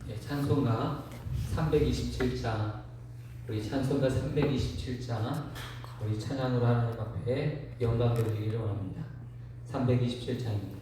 네, 찬송가 327장, 우리 찬송가 327장, 우리 찬양으로 하나님 앞에 영광 돌리기를 원합니다. 327장입니다.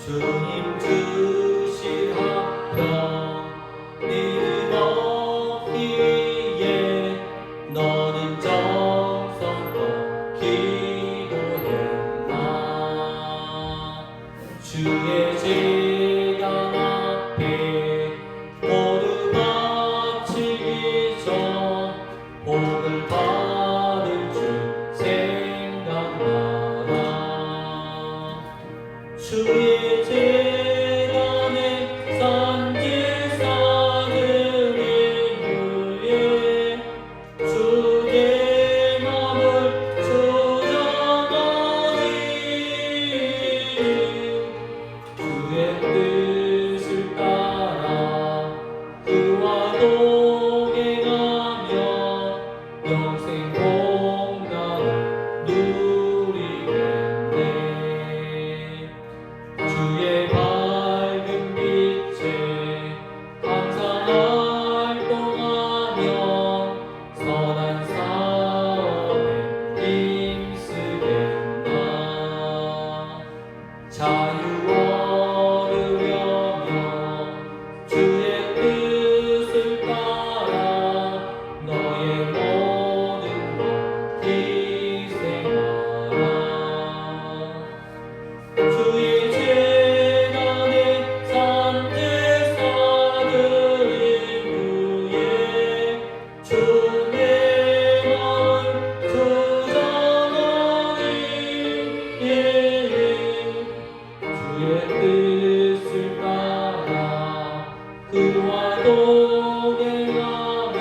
주님 주신 화평 믿음 얻기에 너는 정성껏 기도했나. 주의 재단 앞에 모두 바치기 전 복을 받을 줄 생각나라. 주의 재단에 산제사를 위해 주의 마음을 주장하니 주의 뜻을 따라 그와 동행하며 영생 공간을 누리겠네. 주의 밝은 빛에 항상 활동하며 선한 사업에 힘쓰겠나. 자유 얻으려며 주의 뜻을 따라 너의 모든 것 희생하라. 주의 재단에 산제사들을 위해 주의 마음을 주장하니 주의 뜻을 따라 그와 동행하며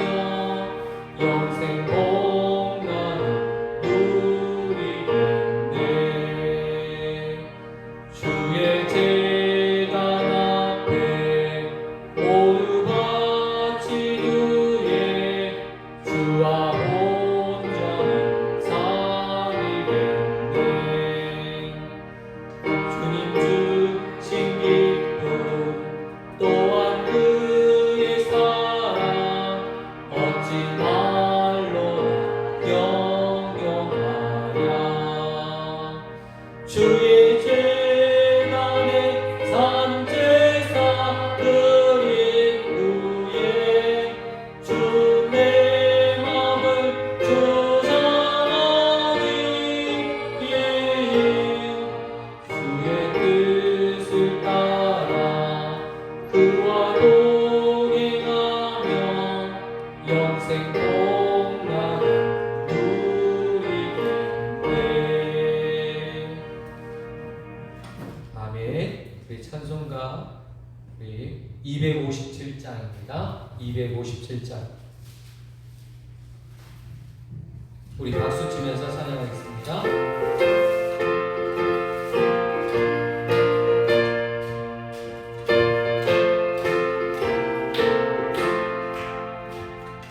영생 공간을 누리겠네. 주의 재단 앞에 모두 바친 후에 주와 온전히 살리겠네. 주님 주신 기쁨 또한 그의 사랑 어찌 말로나 영영하랴. 주의 재단에 산제사들인 후에 주의 마음을 주장하니 주의 뜻을 따라 그와 동행하며 영생 공간을 누리겠네. 아멘. 우리 찬송가 우리 257장입니다. 257장. 우리 박수 치면서 찬양하겠습니다.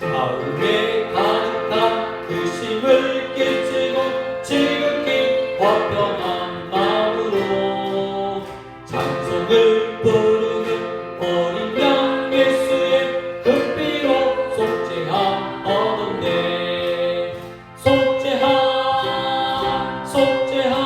마음에 가득한 그 힘을 끼치고 지극히 화평한 마음으로 찬송을 부르는 어린 양 예수의 그 피로 속죄하옵네. 속죄하 속죄하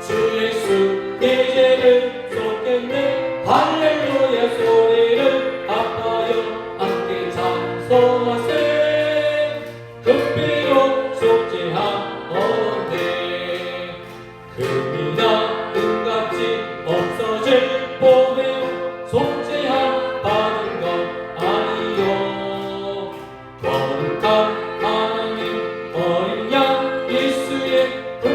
주 예수 내 죄를 속겠네. 할렐루야 소리를 합하여 함께 찬송하세. 그 피로 속죄하옵네. 금이나 은같이 없어질 보면 속죄함 받은 것 아니요. 거룩한 하나님 어린 양 예수의 그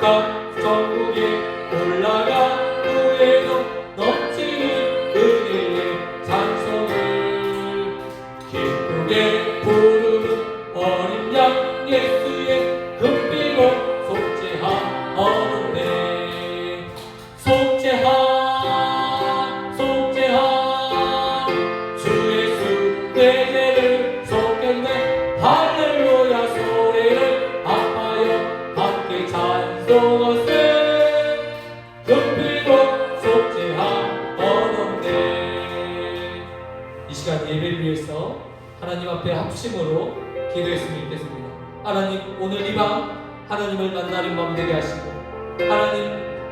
거룩한 천국에 올라가 후에도 넘치는 은혜의 찬송을 기쁘게 부르는 어린 양 예수의 금빛으로 속죄하오네. 속죄하 속죄하 주 예수 내 죄를 속했네. 할렐루야 소리를 아파요 함께 찬송하세. 금빛으로 속죄하오네. 이 시간 예배를 위해서 하나님 앞에 합심으로 기도했으면 좋겠습니다. 하나님, 오늘 이 밤 하나님을 만나는 밤 되게 하시고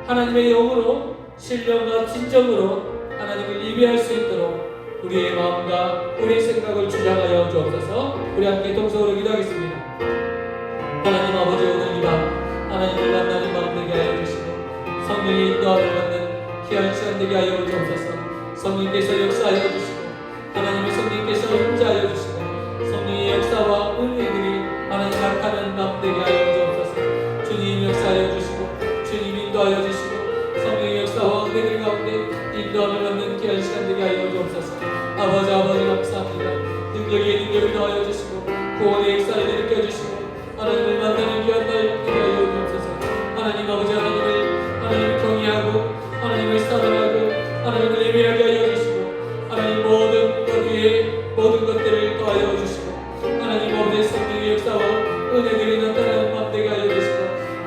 하나님의 영으로 신령과 진정으로 하나님을 예배할 수 있도록 우리의 마음과 우리의 생각을 주장하여 주옵소서. 우리 함께 동성으로 기도하겠습니다. 하나님 아버지, 오늘 이 밤 하나님을 만나는 밤 되게 하여 주시고 성령의 인도함을 받는 귀한 시간 되게 하여 주옵소서. 성령께서 역사하여 주시고 하나님의 성령께서 임재하여 주시고 성령의 역사와 은혜들이 하나님 나타나는 밤 되게 하여 주옵소서. 주님 역사하여 주시고 주님 인도하여 주시고 성령의 역사와 은혜들 가운데 인도함을 받는 귀한 시간 되게 하여 주옵소서. 아버지 감사합니다. 능력의 능력을 더하여 주시고 구원의 역사를 일으켜 주시고 하나님을 만나는 귀한 날 되게 하여 주옵소서. 하나님 아버지, 하나님을 경외하고 하나님을 사랑하고 하나님을 예배하게 하여 주시고 하나님 모든 것들을 더하여 주시고 하나님 아버지의 성령의 역사와 은혜들이 나타나는 밤 되게 하여 주시고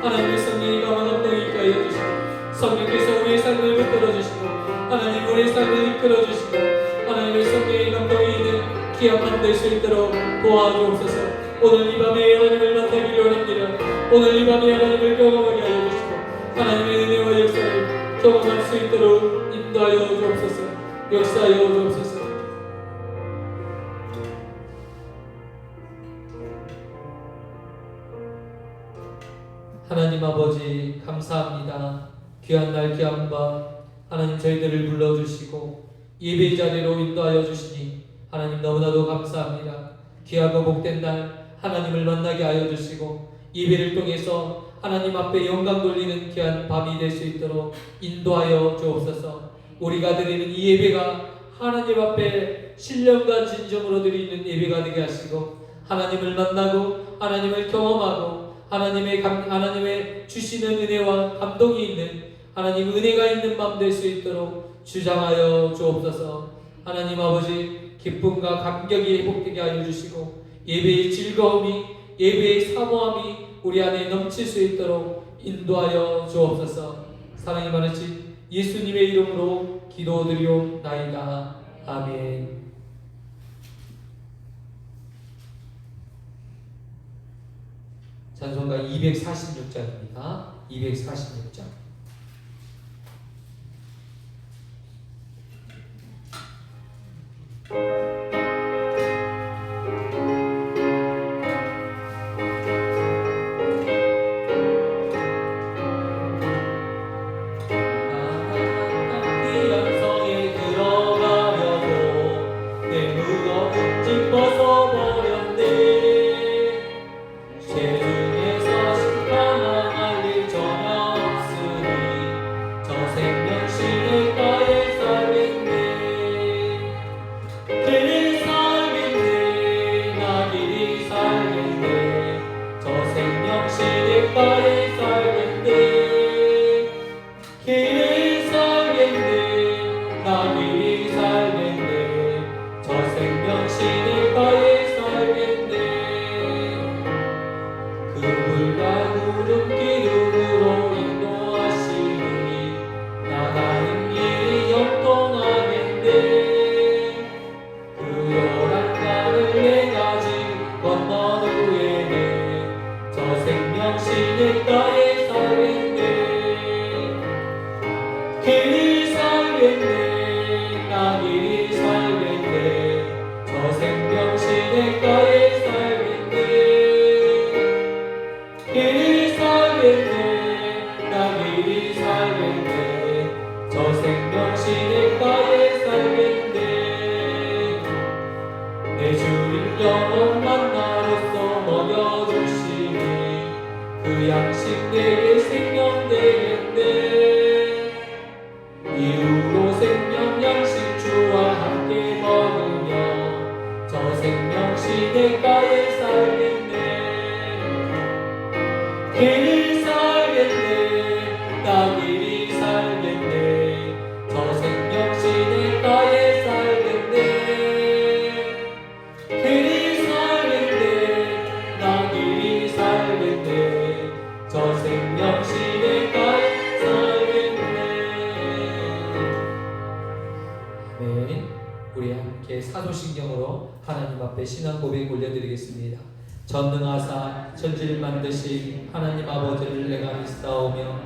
하나님의 성령이 강한 감동이 있게 하여 주시고 성령께서 우리의 삶을 붙들어 주시고 하나님 우리의 삶을 이끌어 주시고 하나님의 성령의 감동이 있는 귀한 밤 될 수 있도록 도와주옵소서. 오늘 이 밤에 하나님을 만나기를 원합니다. 오늘 이 밤에 하나님을 경험하게 하여 주시고 하나님의 은혜와 역사를 경험할 수 있도록 인도하여 주옵소서. 역사하여 주옵소서. 하나님 아버지 감사합니다. 귀한 날 귀한 밤 하나님 저희들을 불러주시고 예배 자리로 인도하여 주시니 하나님 너무나도 감사합니다. 귀하고 복된 날 하나님을 만나게 하여 주시고 예배를 통해서 하나님 앞에 영광 돌리는 귀한 밤이 될 수 있도록 인도하여 주옵소서. 우리가 드리는 이 예배가 하나님 앞에 신령과 진정으로 드리는 예배가 되게 하시고 하나님을 만나고 하나님을 경험하고 하나님의 주시는 은혜와 감동이 있는 하나님 은혜가 있는 밤 될 수 있도록 주장하여 주옵소서. 하나님 아버지 기쁨과 감격이 회복되게 하여 주시고 예배의 즐거움이 예배의 사모함이 우리 안에 넘칠 수 있도록 인도하여 주옵소서. 사랑이 많으신 예수님의 이름으로 기도드리옵나이다. 아멘. 찬송가 246장입니다. 246장. 그 양식 내게 생명 길이 살겠네 나 길이 살겠네 저 생명 시내가에 살겠네 길이 살겠네 나 길이 살겠네 저 생명 시내가에 살겠네. 아멘. 우리 함께 사도신경으로 하나님 앞에 신앙 고백 올려드리겠습니다. 전능하사 천지를 만드신 하나님 아버지를 내가 믿사오며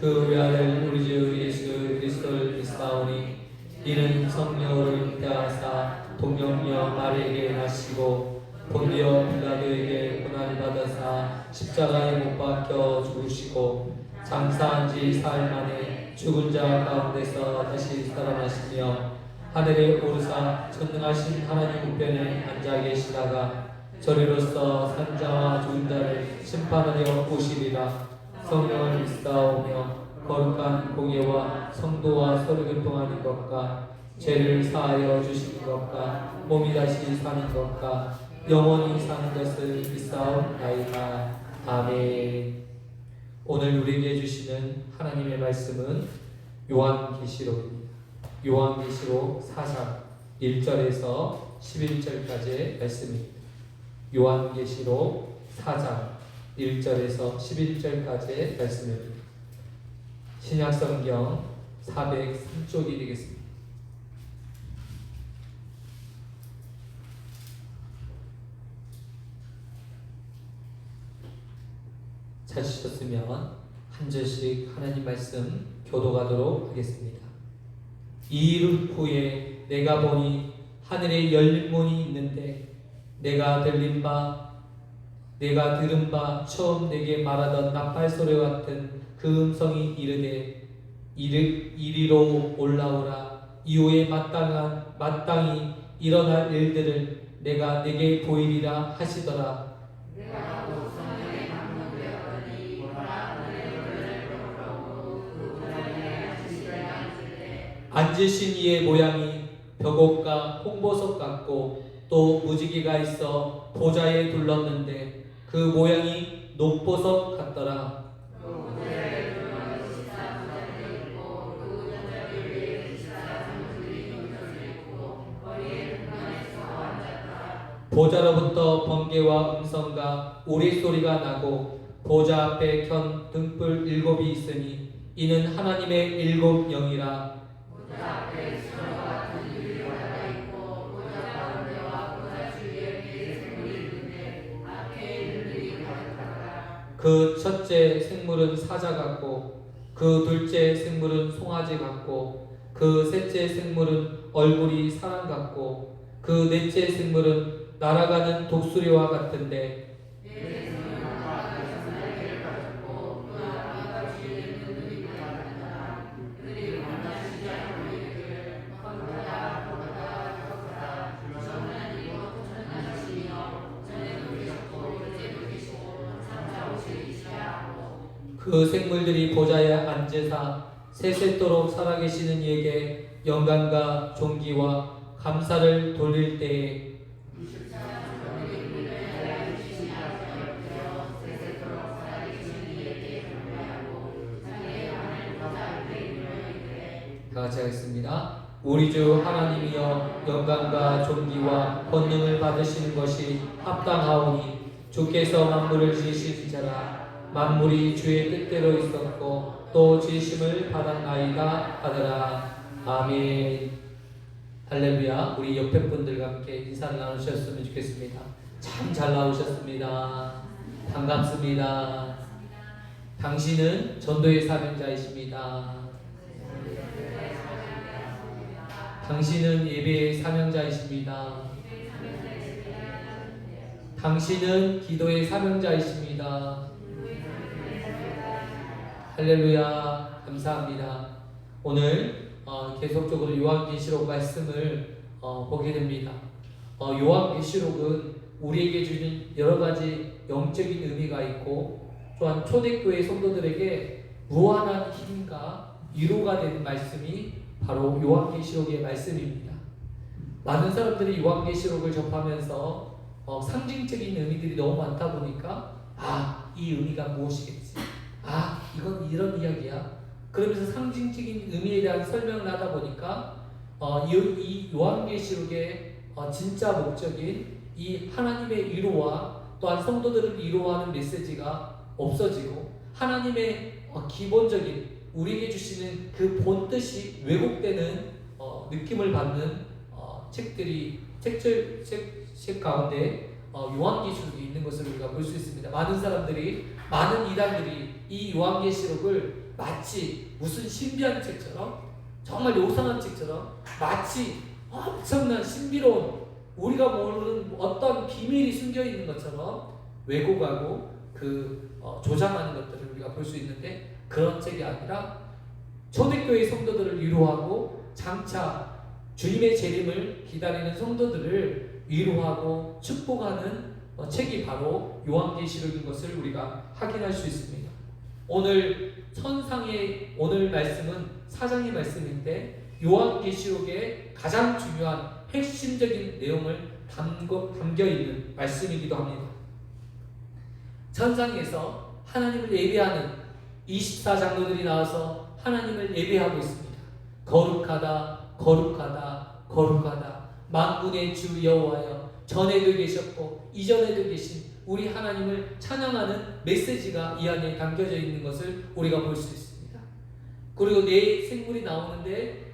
그 외아들 우리 주 예수 그리스도를 믿사오니 이는 성령으로 잉태하사 동정녀 마리에게 나시고 본디오 빌라도에게 고난을 받아사 십자가에 못 박혀 죽으시고 장사한 지 사흘 만에 죽은 자 가운데서 다시 살아나시며 하늘에 오르사 전능하신 하나님 우편에 앉아 계시다가 저리로서 산자와 죽은 자를 심판하려 오시리라. 성령을 믿사오며 거룩한 공예와 성도와 서로 교통하는 것과 죄를 사하여 주시는 것과 몸이 다시 사는 것과 영원히 사는 것을 믿사옵나이다. 아멘. 오늘 우리에게 주시는 하나님의 말씀은 요한계시록입니다. 요한계시록 4장 1절에서 11절까지의 말씀입니다. 요한계시록 4장 1절에서 11절까지의 말씀입니다. 신약성경 403쪽이 되겠습니다. 찾으셨으면 한 절씩 하나님 말씀 교독하도록 하겠습니다. 이일 후에 내가 보니 하늘에 열린 문이 있는데 내가 들은 바 처음 내게 말하던 나팔 소리 같은 그 음성이 이르되 이리로 올라오라. 이후에 마땅히 일어날 일들을 내가 내게 보이리라 하시더라. 앉으신 이의 모양이 벽옥과 홍보석 같고 또 무지개가 있어 보좌에 둘렀는데 그 모양이 녹보석 같더라. 보좌로부터 번개와 음성과 우레소리가 나고 보좌 앞에 켠 등불 7이 있으니 이는 하나님의 7 영이라. 그 첫째 생물은 사자 같고 그 둘째 생물은 송아지 같고 그 셋째 생물은 얼굴이 사람 같고 그 넷째 생물은 날아가는 독수리와 같은데 그 생물들이 보좌에 앉으사 세세토록 살아계시는 이에게 영광과 존귀와 감사를 돌릴 때에 다 같이 하겠습니다. 우리 주 하나님이여 영광과 존귀와 권능을 받으시는 것이 합당하오니 주께서 만물을 지으신 자라. 만물이 주의 뜻대로 있었고 또 지으심을 받았나이다 하더라. 아멘. 할렐루야. 우리 옆에 분들과 함께 인사를 나누셨으면 좋겠습니다. 참 잘 나오셨습니다. 반갑습니다. 당신은 전도의 사명자이십니다. 당신은 예배의 사명자이십니다. 당신은 기도의 사명자이십니다. 할렐루야. 감사합니다. 오늘 계속적으로 요한계시록 말씀을 보게 됩니다. 요한계시록은 우리에게 주는 여러 가지 영적인 의미가 있고 또한 초대교회 성도들에게 무한한 힘과 위로가 되는 말씀이 바로 요한계시록의 말씀입니다. 많은 사람들이 요한계시록을 접하면서 상징적인 의미들이 너무 많다 보니까 이 의미가 무엇이겠지? 이건 이런 이야기야. 그러면서 상징적인 의미에 대한 설명을 하다 보니까 이 요한계시록의 진짜 목적인 이 하나님의 위로와 또한 성도들을 위로하는 메시지가 없어지고 하나님의 기본적인 우리에게 주시는 그 본뜻이 왜곡되는 느낌을 받는 책 가운데 요한계시록이 있는 것을 우리가 볼 수 있습니다. 많은 이단들이 이 요한계시록을 마치 무슨 신비한 책처럼 정말 요상한 책처럼 마치 엄청난 신비로운 우리가 모르는 어떤 비밀이 숨겨 있는 것처럼 왜곡하고 조장하는 것들을 우리가 볼 수 있는데 그런 책이 아니라 초대교회 성도들을 위로하고 장차 주님의 재림을 기다리는 성도들을 위로하고 축복하는 책이 바로 요한계시록인 것을 우리가 확인할 수 있습니다. 오늘 오늘 말씀은 4장의 말씀인데 요한계시록의 가장 중요한 핵심적인 내용을 담겨 있는 말씀이기도 합니다. 천상에서 하나님을 예배하는 24장로들이 나와서 하나님을 예배하고 있습니다. 거룩하다, 거룩하다, 거룩하다. 만군의 주 여호와여, 전에도 계셨고 이전에도 계신 우리 하나님을 찬양하는 메시지가 이 안에 담겨져 있는 것을 우리가 볼 수 있습니다. 그리고 네 생물이 나오는데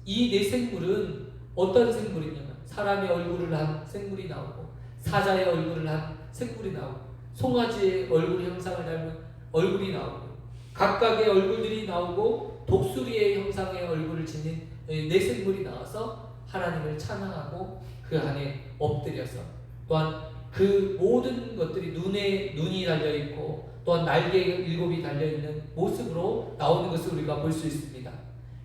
이 네 생물은 어떤 생물이냐면 사람의 얼굴을 한 생물이 나오고 사자의 얼굴을 한 생물이 나오고 송아지의 얼굴 형상을 닮은 얼굴이 나오고 각각의 얼굴들이 나오고 독수리의 형상의 얼굴을 지닌 네 생물이 나와서 하나님을 찬양하고 그 안에 엎드려서 또한 그 모든 것들이 눈이 달려있고 또한 날개 7이 달려있는 모습으로 나오는 것을 우리가 볼 수 있습니다.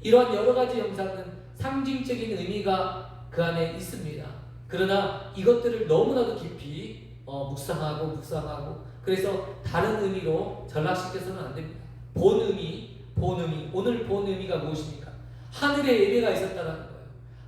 이러한 여러 가지 형상은 상징적인 의미가 그 안에 있습니다. 그러나 이것들을 너무나도 깊이 묵상하고 그래서 다른 의미로 전락시켜서는 안 됩니다. 오늘 본 의미가 무엇입니까? 하늘에 예배가 있었다는 거예요.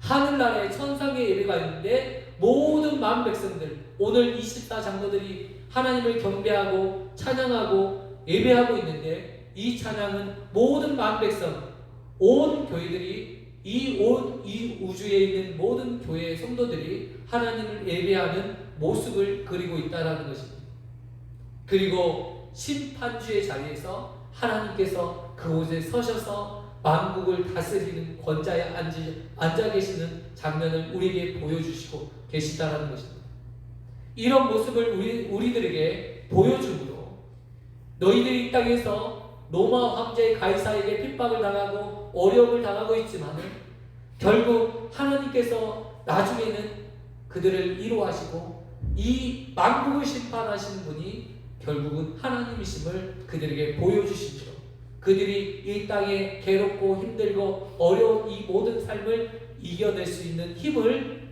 하늘나라에 천상의 예배가 있는데 모든 마음 백성들 오늘 24장로들이 하나님을 경배하고 찬양하고 예배하고 있는데 이 찬양은 모든 마음 백성 온 교회들이 이 우주에 있는 모든 교회의 성도들이 하나님을 예배하는 모습을 그리고 있다는 것입니다. 그리고 심판주의 자리에서 하나님께서 그곳에 서셔서 만국을 다스리는 권자에 앉아 계시는 장면을 우리에게 보여주시고 계시다는 것입니다. 이런 모습을 우리들에게 보여주므로 너희들이 이 땅에서 로마 황제 가이사에게 핍박을 당하고 어려움을 당하고 있지만 결국 하나님께서 나중에는 그들을 위로하시고 이 만국을 심판하시는 분이 결국은 하나님이심을 그들에게 보여주시죠. 그들이 이 땅에 괴롭고 힘들고 어려운 이 모든 삶을 이겨낼 수 있는 힘을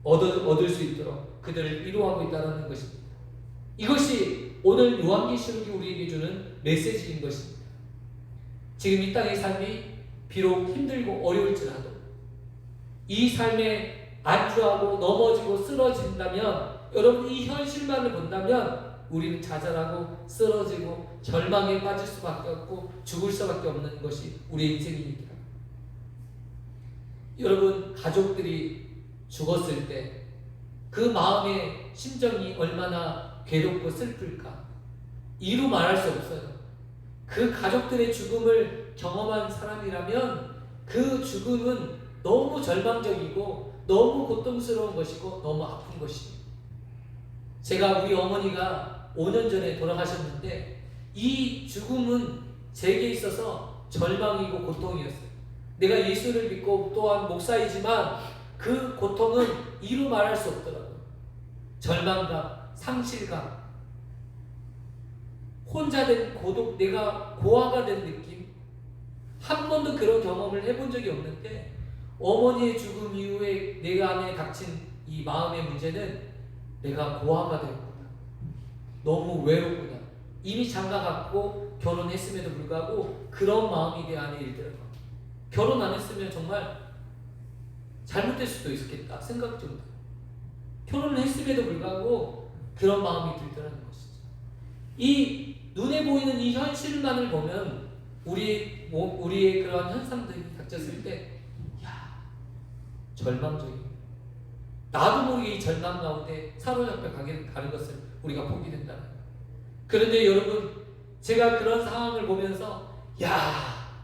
얻을 수 있도록 그들을 위로하고 있다는 것입니다. 이것이 오늘 요한계시록이 우리에게 주는 메시지인 것입니다. 지금 이 땅의 삶이 비록 힘들고 어려울지라도 이 삶에 안주하고 넘어지고 쓰러진다면 여러분 이 현실만을 본다면 우리는 좌절하고 쓰러지고 절망에 빠질 수밖에 없고 죽을 수밖에 없는 것이 우리의 인생입니다. 여러분 가족들이 죽었을 때 그 마음의 심정이 얼마나 괴롭고 슬플까 이루 말할 수 없어요. 그 가족들의 죽음을 경험한 사람이라면 그 죽음은 너무 절망적이고 너무 고통스러운 것이고 너무 아픈 것입니다. 제가 우리 어머니가 5년 전에 돌아가셨는데 이 죽음은 제게 있어서 절망이고 고통이었어요. 내가 예수를 믿고 또한 목사이지만 그 고통은 이루 말할 수 없더라고요. 절망감, 상실감, 혼자 된 고독, 내가 고아가 된 느낌. 한 번도 그런 경험을 해본 적이 없는데 어머니의 죽음 이후에 내 안에 닥친 이 마음의 문제는 내가 고아가 되었구나. 너무 외롭구나. 이미 장가갔고 결혼했음에도 불구하고 그런 마음이 내 안에 일더라고요. 결혼 안 했으면 정말 잘못될 수도 있었겠다 생각 정도. 결혼을 했음에도 불구하고 그런 마음이 들더라는 것이죠. 이 눈에 보이는 이 현실만을 보면 우리의 그러한 현상들이 닥쳤을 때, 야, 절망적이야. 나도 모르게 이 절망 가운데 사로잡혀 가는 것을 우리가 보게 된다는 거예요. 그런데 여러분, 제가 그런 상황을 보면서, 야,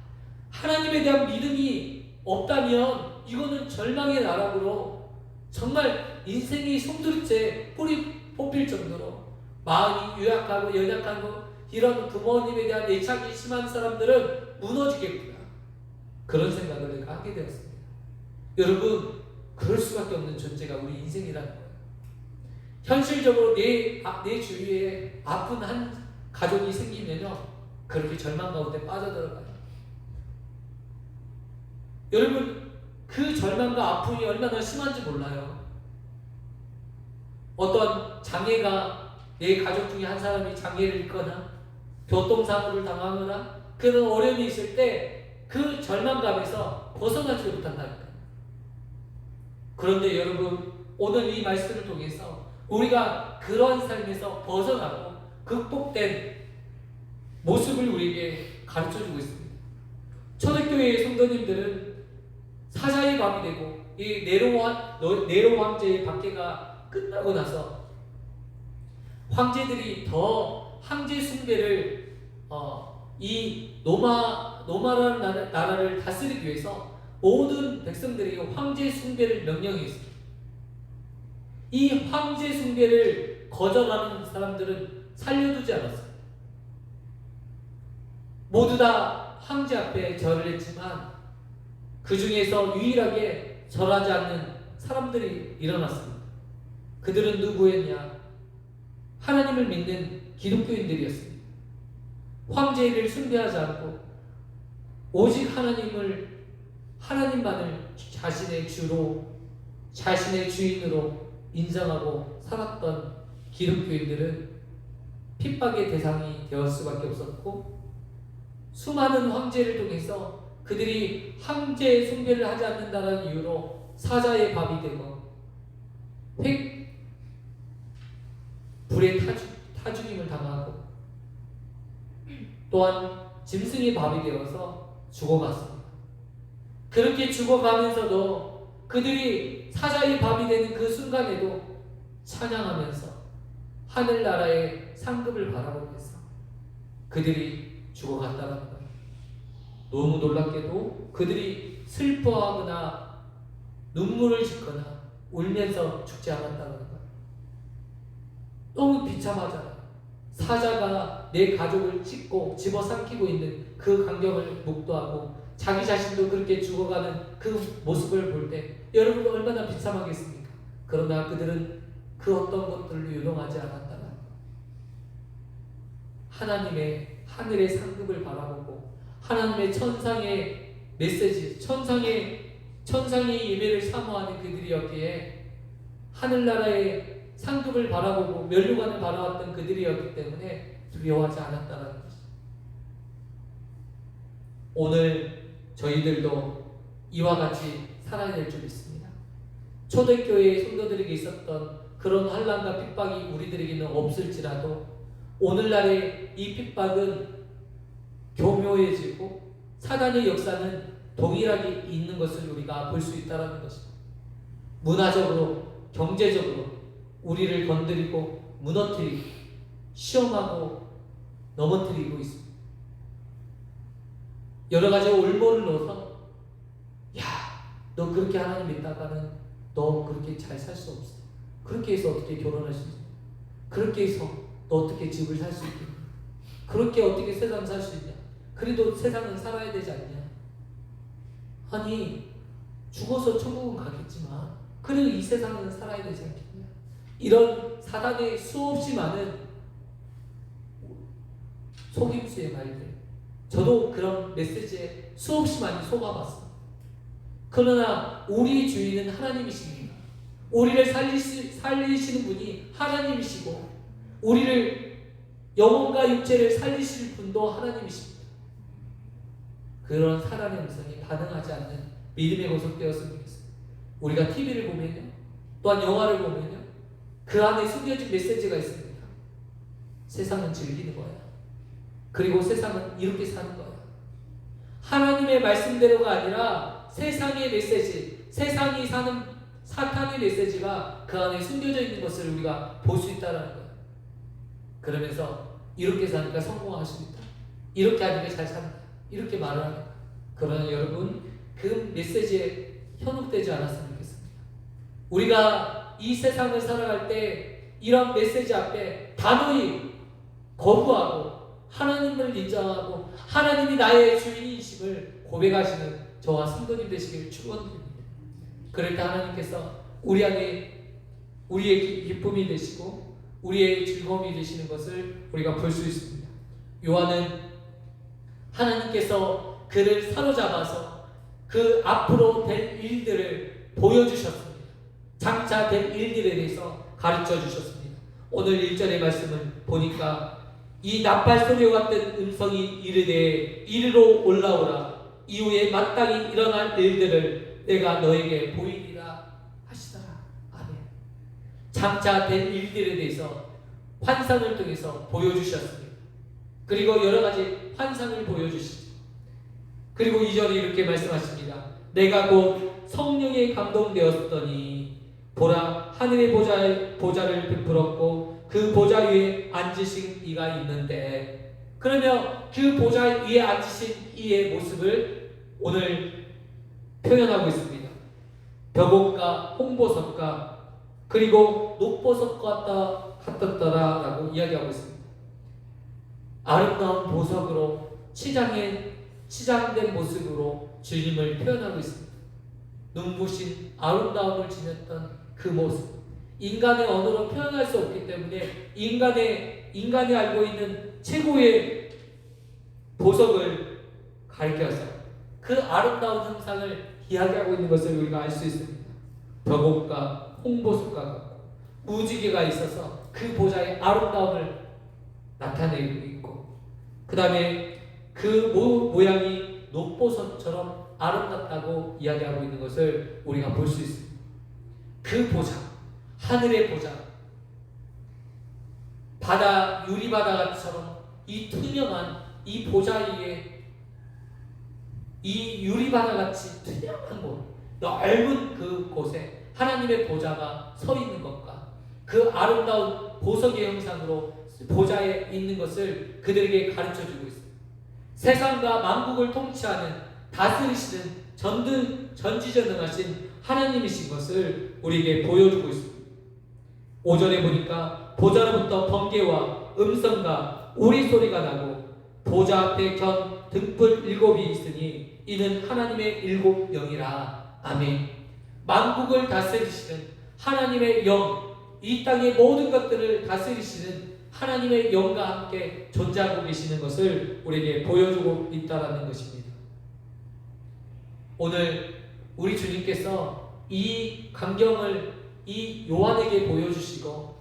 하나님에 대한 믿음이 없다면 이거는 절망의 나락으로 정말 인생이 송두리째 뿌리 뽑힐 정도로 마음이 유약하고 연약하고 이런 부모님에 대한 애착이 심한 사람들은 무너지겠구나, 그런 생각을 내가 하게 되었습니다. 여러분, 그럴 수밖에 없는 존재가 우리 인생이라는 거예요. 현실적으로 내 주위에 아픈 한 가족이 생기면요, 그렇게 절망 가운데 빠져들어가요. 여러분, 그 절망과 아픔이 얼마나 심한지 몰라요. 어떤 장애가, 내 가족 중에 한 사람이 장애를 입거나 교통사고를 당하거나 그런 어려움이 있을 때 그 절망감에서 벗어나지 못한다니까요. 그런데 여러분, 오늘 이 말씀을 통해서 우리가 그런 삶에서 벗어나고 극복된 모습을 우리에게 가르쳐주고 있습니다. 초대교회의 성도님들은 사자의 밤이 되고 이 네로 황제의 박해가 끝나고 나서 황제들이 더 황제 숭배를 이 노마라는 나라를 다스리기 위해서 모든 백성들에게 황제 숭배를 명령했습니다. 이 황제 숭배를 거절하는 사람들은 살려두지 않았어요. 모두 다 황제 앞에 절을 했지만 그 중에서 유일하게 절하지 않는 사람들이 일어났습니다. 그들은 누구였냐? 하나님을 믿는 기독교인들이었습니다. 황제를 숭배하지 않고 오직 하나님만을 자신의 주로, 자신의 주인으로 인정하고 살았던 기독교인들은 핍박의 대상이 되었을 수밖에 없었고, 수많은 황제를 통해서 그들이 황제 숭배를 하지 않는다는 이유로 사자의 밥이 되고 불의 타죽임을 당하고 또한 짐승의 밥이 되어서 죽어갔습니다. 그렇게 죽어가면서도 그들이 사자의 밥이 되는 그 순간에도 찬양하면서 하늘나라의 상급을 바라보면서 그들이 죽어갔다는 거예요. 너무 놀랍게도 그들이 슬퍼하거나 눈물을 짓거나 울면서 죽지 않았다는 거예요. 너무 비참하잖아요. 사자가 내 가족을 찢고 집어삼키고 있는 그 광경을 목도하고 자기 자신도 그렇게 죽어가는 그 모습을 볼 때 여러분 얼마나 비참하겠습니까? 그러나 그들은 그 어떤 것들로 유동하지 않았다는 거예요. 하나님의 하늘의 상급을 바라보고 하나님의 천상의 메시지, 천상의 예배를 사모하는 그들이었기에 하늘나라의 상급을 바라보고 면류관을 바라왔던 그들이었기 때문에 두려워하지 않았다는 것입니다. 오늘 저희들도 이와 같이 살아야 될 줄 믿습니다. 초대교회의 성도들에게 있었던 그런 환난과 핍박이 우리들에게는 없을지라도 오늘날의 이 핍박은 교묘해지고 사단의 역사는 동일하게 있는 것을 우리가 볼 수 있다는 것입니다. 문화적으로, 경제적으로 우리를 건드리고 무너뜨리고 시험하고 넘어뜨리고 있습니다. 여러 가지 올무를 넣어서 야, 너 그렇게 하나님 믿다가는 너 그렇게 잘 살 수 없어. 그렇게 해서 어떻게 결혼할 수 있냐? 그렇게 해서 너 어떻게 집을 살 수 있겠냐? 그렇게 어떻게 세상 살 수 있냐? 그래도 세상은 살아야 되지 않냐? 아니, 죽어서 천국은 가겠지만 그래도 이 세상은 살아야 되지 않겠냐? 이런 사단의 수없이 많은 속임수의 말들, 저도 그런 메시지에 수없이 많이 속아봤습니다. 그러나 우리 주인은 하나님이십니다. 우리를 살리시는 분이 하나님이시고 우리를 영혼과 육체를 살리실 분도 하나님이십니다. 그런 사람의 음성에 반응하지 않는 믿음의 고속되었으면 좋겠습니다. 우리가 TV를 보면요, 또한 영화를 보면요, 그 안에 숨겨진 메시지가 있습니다. 세상은 즐기는 거야. 그리고 세상은 이렇게 사는 거예요. 하나님의 말씀대로가 아니라 세상의 메시지, 세상이 사는 사탄의 메시지가 그 안에 숨겨져 있는 것을 우리가 볼 수 있다는 거예요. 그러면서 이렇게 사니까 성공할 수 있다, 이렇게 하니까 잘 산다, 이렇게 말을 하는 거예요. 그러나 여러분, 그 메시지에 현혹되지 않았으면 좋겠습니다. 우리가 이 세상을 살아갈 때 이런 메시지 앞에 단호히 거부하고 하나님을 인정하고 하나님이 나의 주인이심을 고백하시는 저와 성도님 되시기를 축원드립니다. 그럴 때 하나님께서 우리 안에 우리의 기쁨이 되시고 우리의 즐거움이 되시는 것을 우리가 볼 수 있습니다. 요한은 하나님께서 그를 사로잡아서 그 앞으로 될 일들을 보여주셨습니다. 장차 될 일들에 대해서 가르쳐 주셨습니다. 오늘 1절의 말씀을 보니까 이 나팔 소리와 같은 음성이 이르되 이리로 올라오라. 이후에 마땅히 일어날 일들을 내가 너에게 보이리라 하시더라. 아멘. 장차 될 일들에 대해서 환상을 통해서 보여주셨습니다. 그리고 여러 가지 환상을 보여주시죠. 그리고 2절에 이렇게 말씀하십니다. 내가 곧 성령에 감동되었더니 보라, 하늘의 보좌를 베풀었고 그 보좌 위에 앉으신 이가 있는데, 그러면 그 보좌 위에 앉으신 이의 모습을 오늘 표현하고 있습니다. 벽옥과 홍보석과 그리고 녹보석과 같았더라라고 이야기하고 있습니다. 아름다운 보석으로 치장된 모습으로 주님을 표현하고 있습니다. 눈부신 아름다움을 지녔던 그 모습, 인간의 언어로 표현할 수 없기 때문에 인간이 알고 있는 최고의 보석을 가리켜서 그 아름다운 형상을 이야기하고 있는 것을 우리가 알 수 있습니다. 벽옥과 홍보석과 같고 무지개가 있어서 그 보좌의 아름다움을 나타내고 있고, 그 다음에 그 모양이 녹보석처럼 아름답다고 이야기하고 있는 것을 우리가 볼 수 있습니다. 그 보좌, 하늘의 보좌, 바다, 유리바다처럼 이 투명한 이 보좌 위에 이 유리바다같이 투명한 곳, 넓은 그 곳에 하나님의 보좌가 서 있는 것과 그 아름다운 보석의 형상으로 보좌에 있는 것을 그들에게 가르쳐주고 있습니다. 세상과 만국을 통치하는, 다스리시는 전지전능하신 하나님이신 것을 우리에게 보여주고 있습니다. 5절에 보니까 보좌로부터 번개와 음성과 우리 소리가 나고 보좌 앞에 견 등불 7이 있으니 이는 하나님의 7 영이라. 아멘. 만국을 다스리시는 하나님의 영, 이 땅의 모든 것들을 다스리시는 하나님의 영과 함께 존재하고 계시는 것을 우리에게 보여주고 있다는 것입니다. 오늘 우리 주님께서 이 광경을 이 요한에게 보여주시고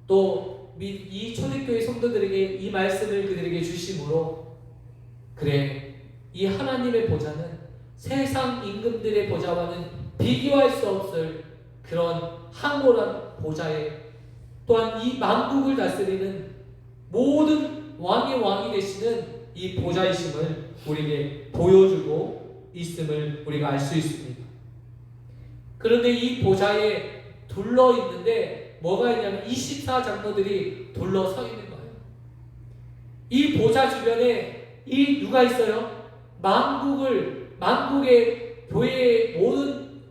또 이 초대교회 성도들에게 이 말씀을 그들에게 주심으로, 그래, 이 하나님의 보좌는 세상 임금들의 보좌와는 비교할 수 없을 그런 황홀한 보좌에, 또한 이 만국을 다스리는 모든 왕의 왕이 되시는 이 보좌이심을 우리에게 보여주고 있음을 우리가 알 수 있습니다. 그런데 이 보좌에 둘러 있는데 뭐가 있냐면 24장로들이 둘러서 있는 거예요. 이 보좌 주변에 이 누가 있어요? 만국의 교회의 모든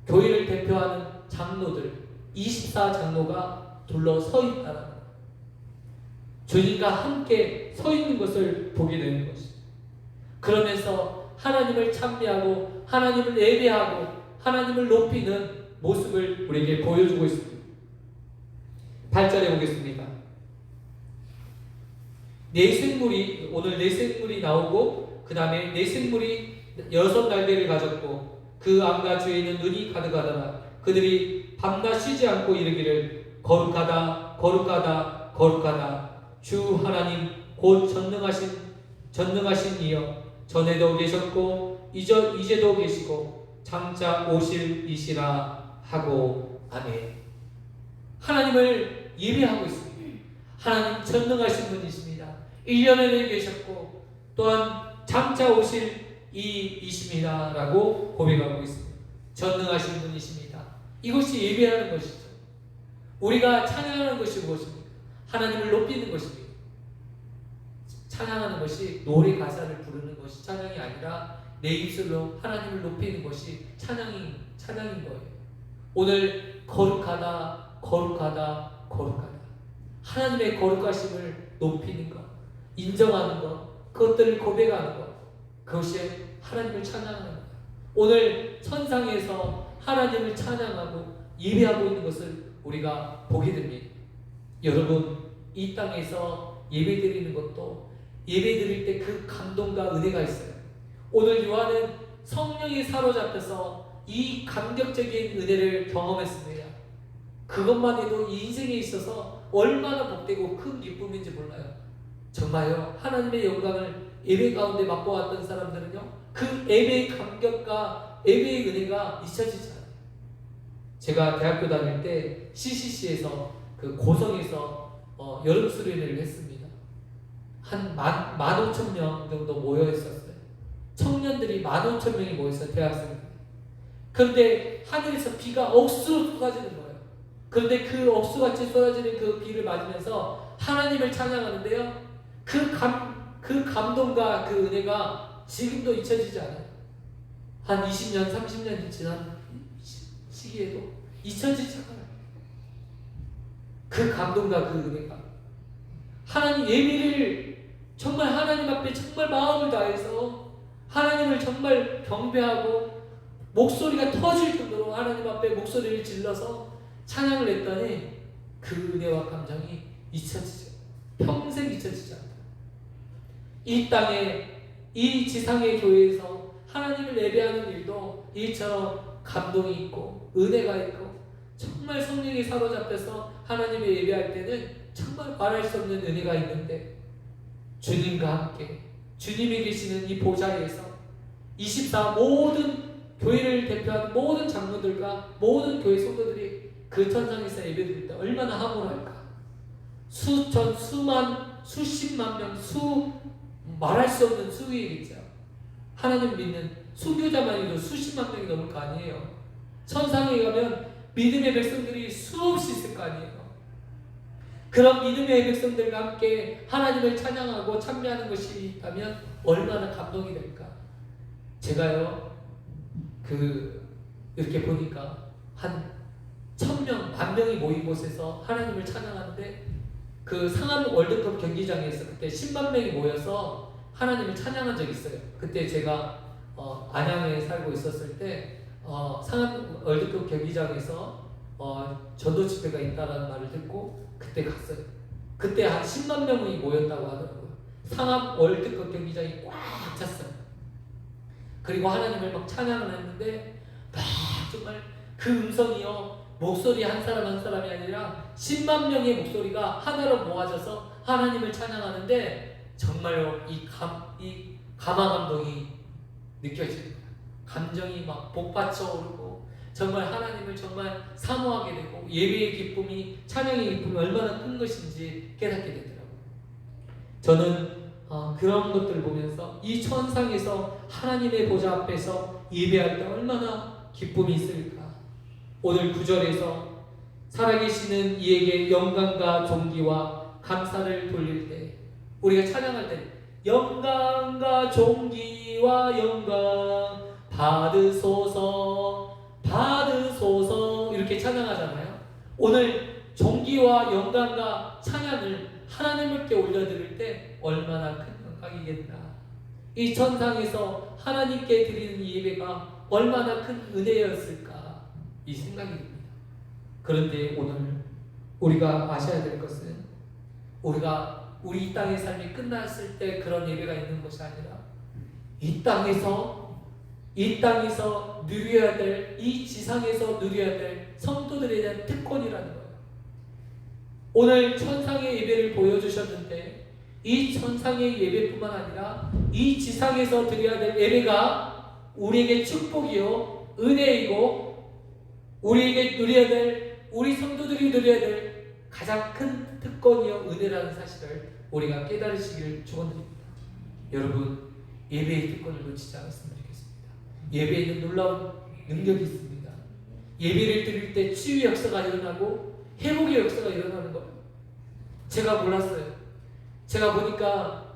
교회를 대표하는 장로들 24장로가 둘러서 있다는 거예요. 주님과 함께 서 있는 것을 보게 되는 것이죠. 그러면서 하나님을 찬미하고 하나님을 예배하고 하나님을 높이는 모습을 우리에게 보여주고 있습니다. 8절에 보겠습니다. 오늘 네 생물이 나오고 그 다음에 네 생물이 6날개를 가졌고 그 안과 주에는 눈이 가득하더라. 그들이 밤낮 쉬지 않고 이르기를 거룩하다 거룩하다 거룩하다 주 하나님 곧 전능하신 이여, 전에도 계셨고 이제도 계시고 장차 오실 이시라 하고. 아멘. 하나님을 예배하고 있습니다. 하나님 전능하신 분이십니다. 1년에 내 계셨고 또한 장차 오실 이이십니다라고 고백하고 있습니다. 전능하신 분이십니다. 이것이 예배하는 것이죠. 우리가 찬양하는 것이 무엇입니까? 하나님을 높이는 것입니다. 찬양하는 것이 노래 가사를 부르는 것이 찬양이 아니라 내 입술로 하나님을 높이는 것이 찬양인 거예요. 오늘 거룩하다, 거룩하다, 거룩하다. 하나님의 거룩하심을 높이는 것, 인정하는 것, 그것들을 고백하는 것, 그것이 하나님을 찬양하는 것. 오늘 천상에서 하나님을 찬양하고 예배하고 있는 것을 우리가 보게 됩니다. 여러분, 이 땅에서 예배드리는 것도 예배드릴 때 그 감동과 은혜가 있어요. 오늘 요한은 성령이 사로잡혀서 이 감격적인 은혜를 경험했습니다. 그것만 해도 이 인생에 있어서 얼마나 복되고 큰 기쁨인지 몰라요. 정말요. 하나님의 영광을 예배 가운데 맛보았던 사람들은요, 그 예배의 감격과 예배의 은혜가 잊혀지지 않아요. 제가 대학교 다닐 때 CCC에서 그 고성에서 여름 수련회를 했습니다. 한 15,000명 정도 모여 있었어요. 청년들이 15,000명이 모여 있어요. 대학생들. 그런데 하늘에서 비가 억수로 쏟아지는 거예요. 그런데 그 억수같이 쏟아지는 그 비를 맞으면서 하나님을 찬양하는데요, 그 감동과 그 은혜가 지금도 잊혀지지 않아요. 한 20년, 30년이 지난 시기에도 잊혀지지 않아요. 그 감동과 그 은혜가. 하나님 예배를 정말 하나님 앞에 정말 마음을 다해서 하나님을 정말 경배하고 목소리가 터질 정도로 하나님 앞에 목소리를 질러서 찬양을 했더니 그 은혜와 감정이 잊혀지죠. 평생 잊혀지지 않아요. 이 땅에, 이 지상의 교회에서 하나님을 예배하는 일도 이처럼 감동이 있고 은혜가 있고 정말 성령이 사로잡혀서 하나님을 예배할 때는 정말 말할 수 없는 은혜가 있는데, 주님과 함께 주님이 계시는 이 보좌에서 24 모든 교회를 대표하는 모든 장로들과 모든 교회 성도들이 그 천상에서 예배드릴 때 얼마나 함몰할까. 수천, 수만, 수십만 명, 말할 수 없는 수위이겠죠. 하나님 믿는 순교자만이도 수십만 명이 넘을 거 아니에요. 천상에 가면 믿음의 백성들이 수없이 있을 거 아니에요. 그런 믿음의 백성들과 함께 하나님을 찬양하고 찬미하는 것이 있다면 얼마나 감동이 될까. 제가요, 이렇게 보니까 한 1,000명, 10,000명이 모인 곳에서 하나님을 찬양하는데, 그 상암 월드컵 경기장에서 그때 10만 명이 모여서 하나님을 찬양한 적이 있어요. 그때 제가 안양에 살고 있었을 때 상암 월드컵 경기장에서 전도 집회가 있다라는 말을 듣고 그때 갔어요. 그때 한 10만 명이 모였다고 하더라고요. 상암 월드컵 경기장이 꽉 찼어요. 그리고 하나님을 막 찬양을 했는데 막 정말 그 음성이요, 목소리 한 사람 한 사람이 아니라 10만 명의 목소리가 하나로 모아져서 하나님을 찬양하는데 정말로 이 감화 감동이 느껴지는 거예요. 감정이 막 복받쳐 오르고 정말 하나님을 정말 사모하게 되고 예배의 기쁨이, 찬양의 기쁨이 얼마나 큰 것인지 깨닫게 되더라고요. 저는 그런 것들을 보면서 이 천상에서 하나님의 보좌 앞에서 예배할 때 얼마나 기쁨이 있을까. 오늘 9절에서 살아계시는 이에게 영광과 존귀와 감사를 돌릴 때, 우리가 찬양할 때 영광과 존귀와 영광 받으소서 받으소서 이렇게 찬양하잖아요. 오늘 존귀와 영광과 찬양을 하나님께 올려드릴 때 얼마나 큰 영광이겠나. 이 천상에서 하나님께 드리는 이 예배가 얼마나 큰 은혜였을까, 이 생각이 듭니다. 그런데 오늘 우리가 아셔야 될 것은, 우리 이 땅의 삶이 끝났을 때 그런 예배가 있는 것이 아니라 이 땅에서 누려야 될, 이 지상에서 누려야 될 성도들에 대한 특권이라는 거예요. 오늘 천상의 예배를 보여주셨는데 이 천상의 예배뿐만 아니라 이 지상에서 드려야 될 예배가 우리에게 축복이요, 은혜이고, 우리에게 누려야 될, 우리 성도들이 누려야 될 가장 큰 특권이요, 은혜라는 사실을 우리가 깨달으시기를 축원드립니다. 여러분, 예배의 특권을 놓치지 않았으면 좋겠습니다. 예배에는 놀라운 능력이 있습니다. 예배를 드릴 때 치유의 역사가 일어나고 회복의 역사가 일어나는 거예요. 제가 몰랐어요. 제가 보니까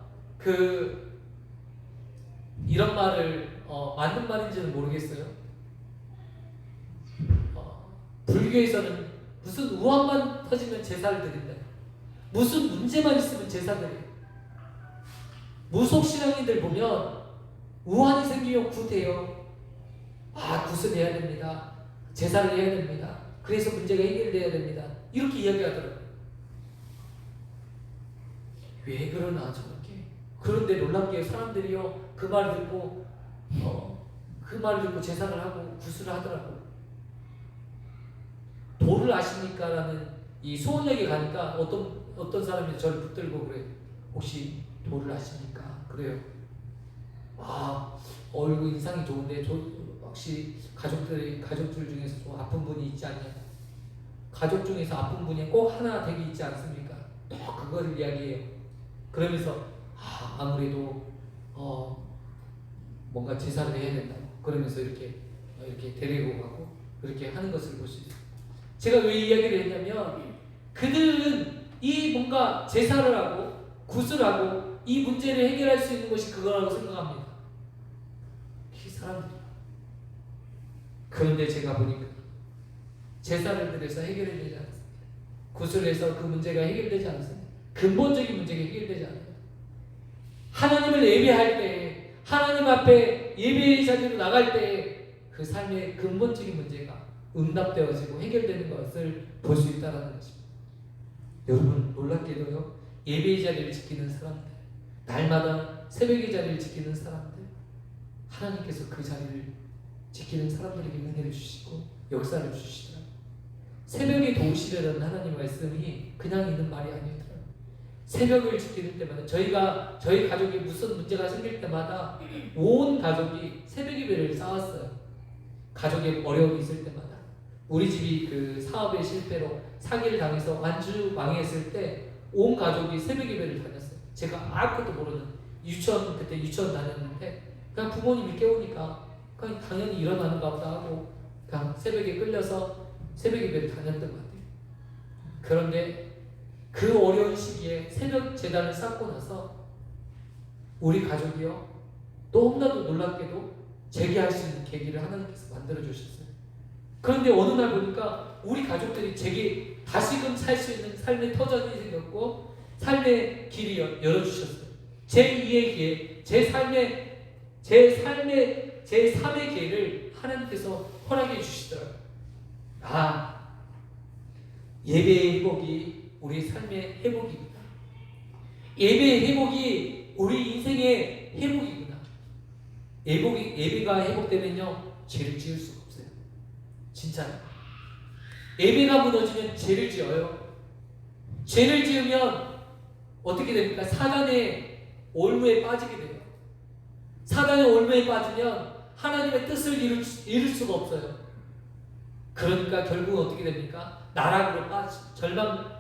이런 말을 맞는 말인지는 모르겠어요. 불교에서는 무슨 우환만 터지면 제사를 드린다. 무슨 문제만 있으면 제사 드려요. 무속신앙인들 보면 우환이 생기면 굿해요. 굿을 해야 됩니다. 제사를 해야 됩니다. 그래서 문제가 해결돼야 됩니다. 이렇게 이야기하더라고요. 왜 그러나 저렇게. 그런데 놀랍게 사람들이요 그 말을 듣고 제사를 하고 굿을 하더라고요. 도를 아십니까? 라는 이 소원에게 가니까 어떤 사람이 저를 붙들고 그래요. 혹시 도를 아십니까? 그래요. 얼굴 인상이 좋은데 혹시 가족들 중에서 좀 아픈 분이 있지 않냐? 가족 중에서 아픈 분이 꼭 하나 되게 있지 않습니까? 또 그거를 이야기해요. 그러면서 아무래도 뭔가 제사를 해야 된다고 그러면서 이렇게 데리고 가고 그렇게 하는 것을 볼 수 있어요. 제가 왜 이야기를 했냐면 그들은 이 뭔가 제사를 하고 굿을 하고 이 문제를 해결할 수 있는 것이 그거라고 생각합니다. 이 사람들이. 그런데 제가 보니까 제사를 드려서 해결이 되지 않습니다. 굿을 해서 그 문제가 해결되지 않습니다. 근본적인 문제가 해결되지 않아요. 하나님을 예배할 때, 하나님 앞에 예배의 자리로 나갈 때 그 삶의 근본적인 문제가 응답되어지고 해결되는 것을 볼 수 있다는 것입니다. 여러분, 놀랍게도요, 예배의 자리를 지키는 사람들, 날마다 새벽의 자리를 지키는 사람들, 하나님께서 그 자리를 지키는 사람들에게 은혜를 주시고 역사를 주시더라고요. 새벽에 도우시려는 하나님의 말씀이 그냥 있는 말이 아니더라고요. 새벽을 지키는 때마다 저희 가족이 무슨 문제가 생길 때마다 온 가족이 새벽 예배를 쌓았어요. 가족에 어려움이 있을 때마다. 우리 집이 그 사업의 실패로 사기를 당해서 완주 망했을 때 온 가족이 새벽 예배를 다녔어요. 제가 아무것도 모르는 그때 유치원 다녔는데 그냥 부모님이 깨우니까 그냥 당연히 일어나는가 보다 하고 그냥 새벽에 끌려서 새벽 예배를 다녔던 것 같아요. 그런데 그 어려운 시기에 새벽 재단을 쌓고 나서 우리 가족이요 너무나도 놀랍게도 재기할 수 있는 계기를 하나님께서 만들어 주셨어요. 그런데 어느 날 보니까 우리 가족들이 다시금 살 수 있는 삶의 터전이 생겼고 삶의 길이 열어주셨어요. 제2의 기회, 제 3의 기회를 하나님께서 허락해 주시더라고요. 예배의 회복이 우리 삶의 회복입니다. 예배의 회복이 우리 인생의 회복이구나. 예배가 회복되면요 죄를 지을 수가 없어요. 진짜요. 예배가 무너지면 죄를 지어요. 죄를 지으면 어떻게 됩니까? 사단의 올무에 빠지게 돼요. 사단의 올무에 빠지면 하나님의 뜻을 이룰 수가 없어요. 그러니까 결국은 어떻게 됩니까? 나락으로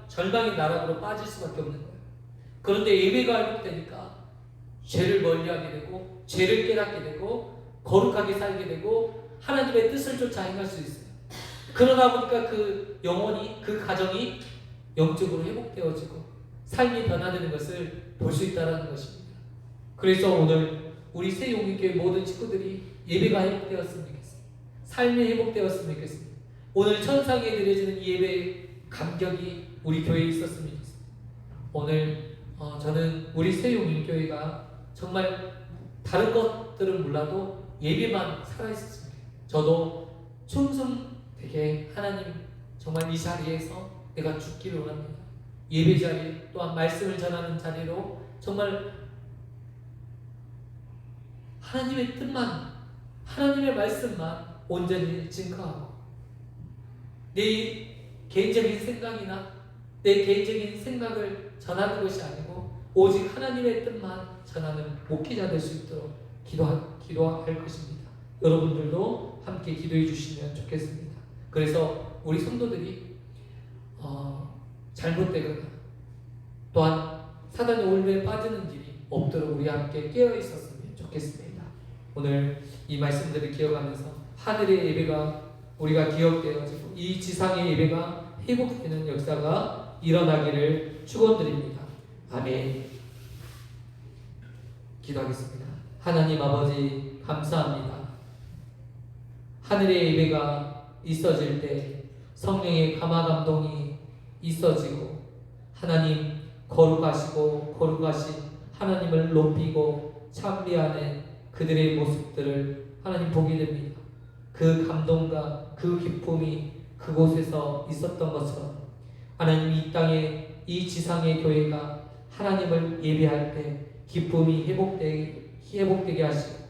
절망의 나락으로 빠질 수밖에 없는 거예요. 그런데 예배가 회복되니까 죄를 멀리하게 되고 죄를 깨닫게 되고 거룩하게 살게 되고 하나님의 뜻을 쫓아 행할 수 있어요. 그러다 보니까 그 영혼이, 그 가정이 영적으로 회복되어지고 삶이 변화되는 것을 볼 수 있다는 것입니다. 그래서 오늘 우리 새용인교회 모든 식구들이 예배가 회복되었으면 좋겠습니다. 삶이 회복되었으면 좋겠습니다. 오늘 천상에 드려지는 예배의 감격이 우리 교회에 있었으면 좋겠습니다. 오늘 저는 우리 새용인교회가 정말 다른 것들은 몰라도 예배만 살아있었습니다. 저도 충성되게 하나님 정말 이 자리에서 내가 죽기를 원합니다. 예배 자리 또한 말씀을 전하는 자리로 정말 하나님의 뜻만, 하나님의 말씀만 온전히 증거하고 내 개인적인 생각이나 내 개인적인 생각을 전하는 것이 아니고 오직 하나님의 뜻만 전하는 목회자 될 수 있도록 기도할 것입니다. 여러분들도 함께 기도해 주시면 좋겠습니다. 그래서 우리 성도들이 잘못되거나 또한 사단의 올무에 빠지는 일이 없도록 우리 함께 깨어 있었으면 좋겠습니다. 오늘 이 말씀들을 기억하면서 하늘의 예배가 우리가 기억되어지고 이 지상의 예배가 회복되는 역사가 일어나기를 축원드립니다. 아멘. 기도하겠습니다. 하나님 아버지 감사합니다. 하늘의 예배가 있어질 때 성령의 감화 감동이 있어지고 하나님 거룩하신 하나님을 높이고 찬미하는 그들의 모습들을 하나님 보게 됩니다. 그 감동과 그 기쁨이 그곳에서 있었던 것처럼 하나님 이 땅에 이 지상의 교회가 하나님을 예배할 때 기쁨이 회복되게 하시고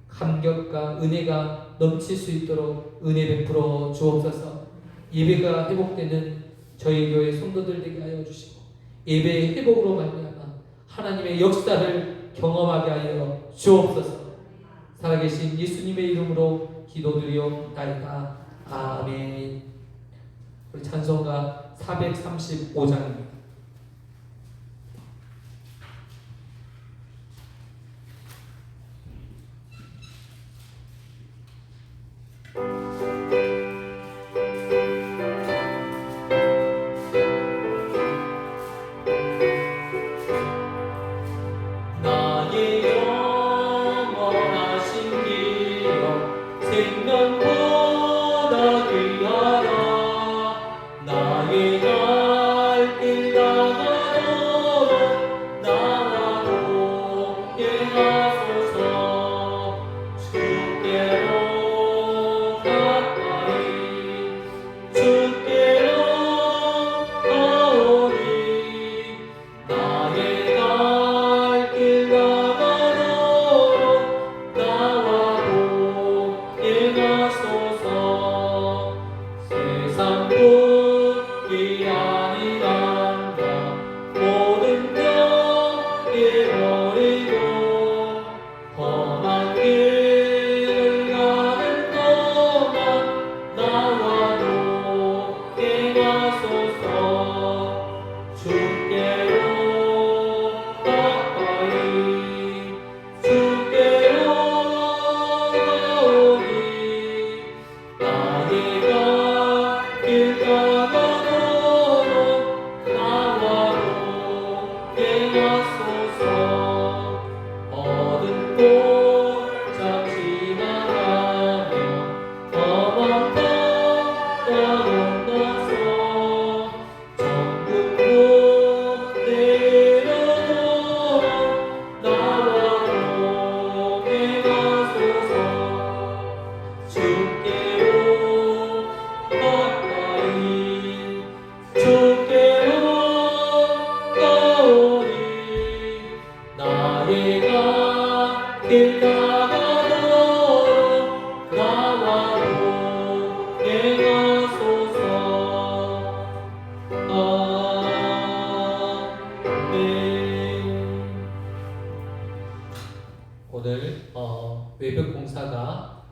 감격과 은혜가 넘칠 수 있도록 은혜 베풀어 주옵소서. 예배가 회복되는 저희 교회 성도들 되게 하여 주시고 예배의 회복으로 말미암아 하나님의 역사를 경험하게 하여 주옵소서. 살아계신 예수님의 이름으로 기도드리옵나이다. 아멘. 우리 찬송가 435장입니다. 나의 영원하신 기억 생명보다 귀하다. 나의 갈길 나가도록 나와 함께 하소서. 주께로 가까이 주께로 가오니 나의 갈길 나가도록 나와 함께 가소서. 세상 끝이 아니란다. 모든 것 잃어버리고 험한 길을 가는 동안 나와 함께 가소서. 주께로 가까이 주께로 가오니 나의 갈길 가가도록 나와 함께 가소서. 어두운 곳 잠시 나가며 험한 땅 건너서 천국으로 내려오도록 나와 함께 가소서. 주께로 가까이 주께로 가오니 나의 갈길 가가도록 나와 함께 가소서. 아멘. 오늘 외벽 공사가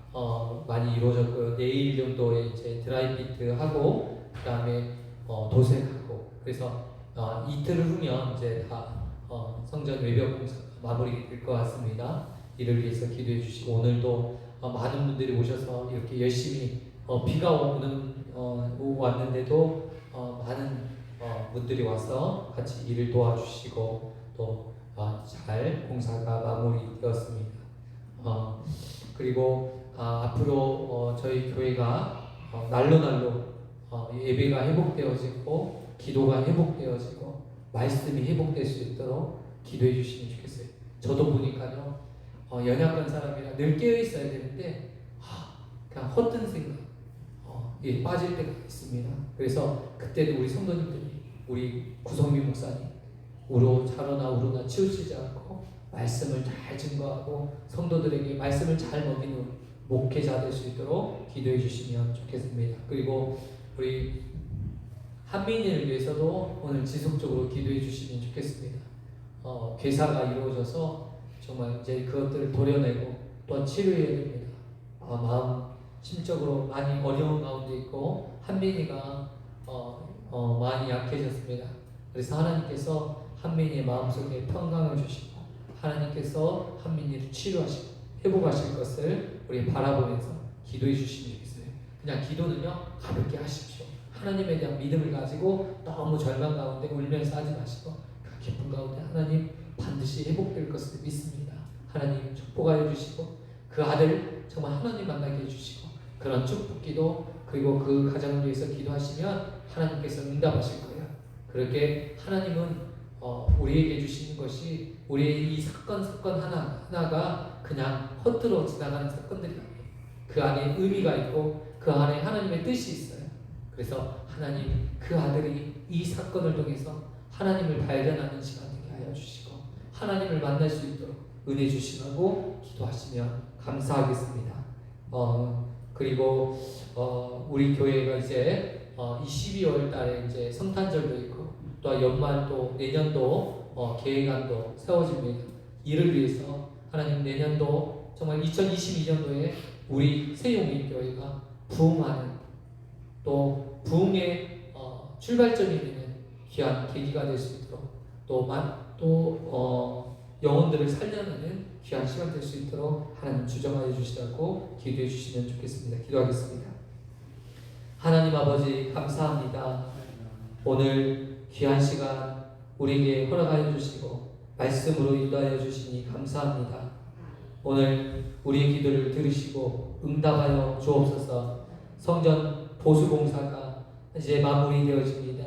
많이 이루어졌고요. 내일 정도에 이제 드라이비트 하고 그다음에 도색하고 그래서 이틀 후면 이제 다 성전 외벽 공사가 마무리될 것 같습니다. 이를 위해서 기도해 주시고 오늘도 많은 분들이 오셔서 이렇게 열심히 비가 왔는데도 많은 분들이 와서 같이 일을 도와주시고 또 잘 공사가 마무리되었습니다. 그리고 앞으로 저희 교회가 날로 예배가 회복되어지고 기도가 회복되어지고 말씀이 회복될 수 있도록 기도해 주시면 좋겠어요. 저도 보니까요 연약한 사람이라 늘 깨어 있어야 되는데 그냥 헛된 생각 빠질 때가 있습니다. 그래서 그때도 우리 성도님들이 우리 구성민 목사님 우로나 치우치지 않고 말씀을 잘 증거하고 성도들에게 말씀을 잘 먹이는 목회자 될 수 있도록 기도해 주시면 좋겠습니다. 그리고 우리 한민이를 위해서도 오늘 지속적으로 기도해 주시면 좋겠습니다. 괴사가 이루어져서 정말 이제 그것들을 도려내고 또 치료해야 됩니다. 마음 심적으로 많이 어려운 가운데 있고 한민이가 많이 약해졌습니다. 그래서 하나님께서 한민이의 마음속에 평강을 주시고 하나님께서 한민이를 치료하시고 회복하실 것을 우리 바라보면서 기도해 주시면 좋겠어요. 그냥 기도는요 가볍게 하십시오. 하나님에 대한 믿음을 가지고 너무 절망 가운데 울면서 하지 마시고 그 기쁨 가운데 하나님 반드시 회복될 것을 믿습니다. 하나님 축복하여 주시고 그 아들 정말 하나님 만나게 해주시고 그런 축복기도 그리고 그 가정을 위해서 기도하시면 하나님께서 응답하실 거예요. 그렇게 하나님은 우리에게 주시는 것이 우리의 이 사건 하나가 그냥 헛들어 지나가는 사건들이 아니에요. 그 안에 의미가 있고 그 안에 하나님의 뜻이 있어요. 그래서 하나님 그 아들이 이 사건을 통해서 하나님을 발견하는 시간 되게 하여 주시고 하나님을 만날 수 있도록 은혜 주시라고 기도하시면 감사하겠습니다. 그리고 우리 교회가 이제 이 12월 달에 이제 성탄절도 있고 또 연말 또 내년도 계획안도 세워집니다. 이를 위해서 하나님 내년도 정말 2022년도에 우리 새용인교회가 부흥하는 또 부흥의 출발점이 되는 귀한 계기가 될 수 있도록 또 영혼들을 살려내는 귀한 시간 될 수 있도록 하나님 주정하여 주시라고 기도해 주시면 좋겠습니다. 기도하겠습니다. 하나님 아버지 감사합니다. 오늘 귀한 시간 우리에게 허락하여 주시고 말씀으로 인도하여 주시니 감사합니다. 오늘 우리의 기도를 들으시고 응답하여 주옵소서. 성전 보수공사가 이제 마무리되어집니다.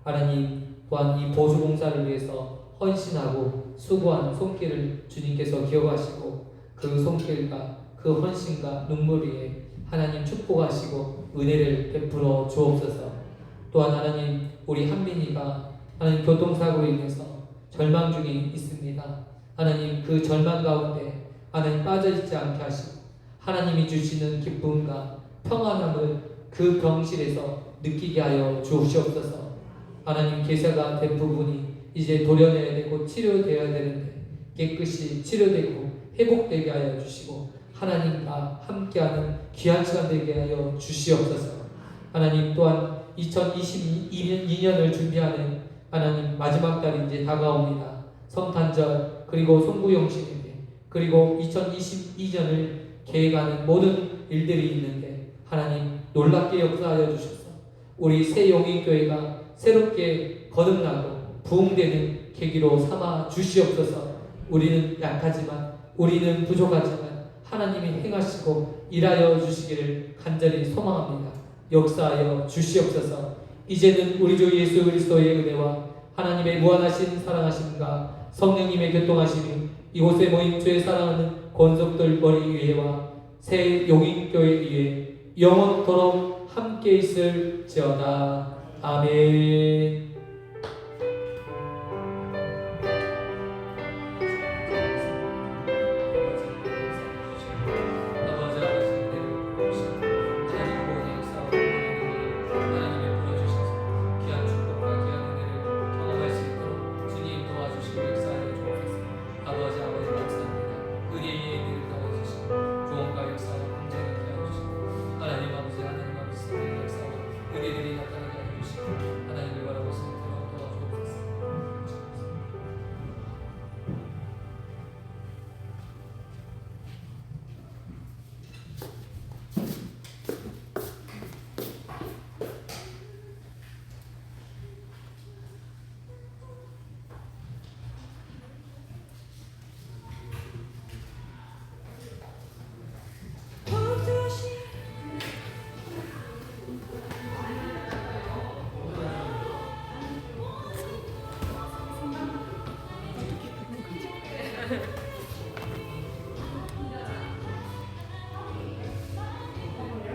하나님 또한 이 보수공사를 위해서 헌신하고 수고한 손길을 주님께서 기억하시고 그 손길과 그 헌신과 눈물 위에 하나님 축복하시고 은혜를 베풀어 주옵소서. 또한 하나님 우리 한민이가 하나님 교통사고로 인해서 절망 중에 있습니다. 하나님 그 절망 가운데 하나님 빠져있지 않게 하시고 하나님이 주시는 기쁨과 평안함을 그 병실에서 느끼게 하여 주옵시옵소서. 하나님 계사가 된 부분이 이제 도려내야 되고 치료되어야 되는데 깨끗이 치료되고 회복되게 하여 주시고 하나님과 함께하는 귀한 시간 되게 하여 주시옵소서. 하나님 또한 2022년을 준비하는 하나님 마지막 달이 이제 다가옵니다. 성탄절 그리고 송구영신일에 그리고 2022년을 계획하는 모든 일들이 있는데 하나님 놀랍게 역사하여 주셔서 우리 새용인교회가 새롭게 거듭나고 부흥되는 계기로 삼아 주시옵소서. 우리는 약하지만 우리는 부족하지만 하나님이 행하시고 일하여 주시기를 간절히 소망합니다. 역사하여 주시옵소서. 이제는 우리 주 예수 그리스도의 은혜와 하나님의 무한하신 사랑하심과 성령님의 교통하심이 이곳에 모인 주의 사랑하는 권속들 머리 위에와 새 용인교회 위에 영원토록 함께 있을지어다. 아멘.